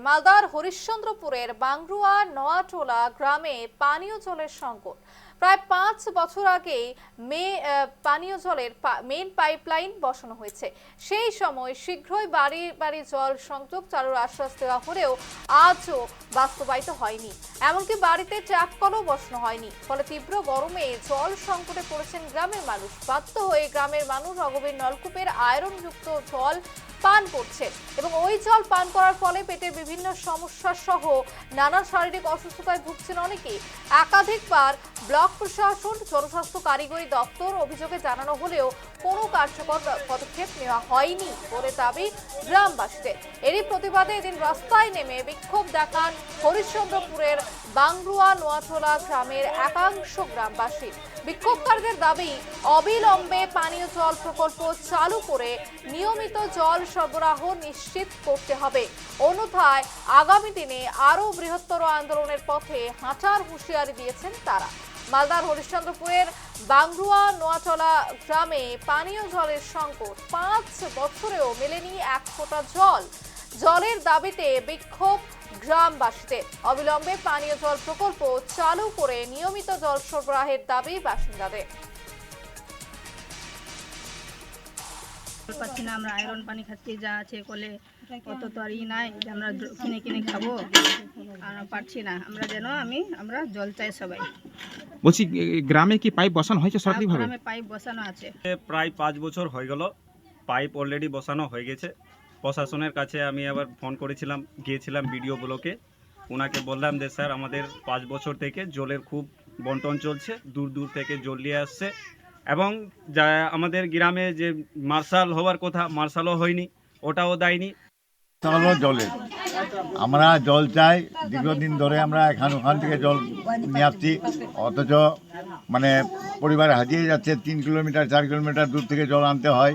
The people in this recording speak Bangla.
মালদার হরিশ্চন্দ্রপুরের বাংরুয়া নোয়াটোলা গ্রামে পানীয় জলের সংকট। প্রায় ৫ বছর আগে পানীয় জলের মেইন পাইপলাইন বসানো হয়েছে। সেই সময় শীঘ্রই বাড়ি বাড়ি জল সংযোগ চালুর আশ্বাস দেওয়া হলেও আজও বাস্তবায়িত হয়নি। এমনকি বাড়িতে ট্যাপ কলও বসানো হয়নি। ফলে তীব্র গরমে জল সংকটে পড়েছেন গ্রামের মানুষ। বাধ্য হয়ে গ্রামের মানুষ অগভীর নলকূপের আয়রনযুক্ত জল পান করছে এবং ওই জল পান করার ফলে পেটের বিভিন্ন সমস্যা সহ নানা শারীরিক অসুস্থতায় ভুগছেন অনেকেই। একাধিকবার ব্লক প্রশাসন, জনস্বাস্থ্য কারিগরি দপ্তর অভিযোগে জানানো হলেও কোনো কার্যকর পদক্ষেপ নেওয়া হয়নি বলে দাবি গ্রামবাসীদের। এরই প্রতিবাদে এদিন রাস্তায় নেমে বিক্ষোভ দেখান হরিশ্চন্দ্রপুরের বাংরুয়া নোয়াটোলা গ্রামের একাংশ গ্রামবাসী। বিক্ষোভকারীদের দাবি, অবিলম্বে পানীয় জল প্রকল্প চালু করে নিয়মিত জল সরবরাহ নিশ্চিত করতে হবে। অন্যথায় আগামী দিনে আরও বৃহত্তর আন্দোলনের পথে হাঁটার হুঁশিয়ারি দিয়েছেন তারা। মালদার হরিশ্চন্দ্রপুরের বাংরুয়া নোয়াটোলা গ্রামে পানীয় জলের সংকট। ৫ বছরেও মেলেনি এক ফোঁটা জল। জলের দাবিতে বিক্ষোভ গ্রামবাসীদের। অবিলম্বে পানীয় জল প্রকল্প চালু করে নিয়মিত জল সরবরাহের দাবি বাসিন্দাদের। পাচ্ছি না, আমরা আয়রন পানি খাচ্ছি, যা আছে কলে অত তো আর নাই যে আমরা কিনে কিনে খাবো। আর পাচ্ছি না, আমরা জল চাই সবাই। বলছি, গ্রামে কি পাইপ বসানো হয়েছে সরকারিভাবে? গ্রামে পাইপ বসানো আছে প্রায় 5 বছর হয়ে গেল। পাইপ অলরেডি বসানো হয়ে গেছে। প্রশাসনের কাছে আমি আবার ফোন করেছিলাম, গিয়েছিলাম বিডিও ব্লকে। ওনাকে বললাম যে স্যার, আমাদের 5 বছর থেকে জলের খুব বন্টন চলছে, দূর দূর থেকে জল নিয়ে আসছে এবং যা আমাদের গ্রামে যে মার্শাল হওয়ার কথা, মার্শালও হয়নি, ওটাও দেয়নি। হলো জলের, আমরা জল চাই। দীর্ঘদিন ধরে আমরা ওখান থেকে জল নিয়ে আসছি, অথচ পরিবার হারিয়ে যাচ্ছে। 3 কিলোমিটার 4 কিলোমিটার দূর থেকে জল আনতে হয়।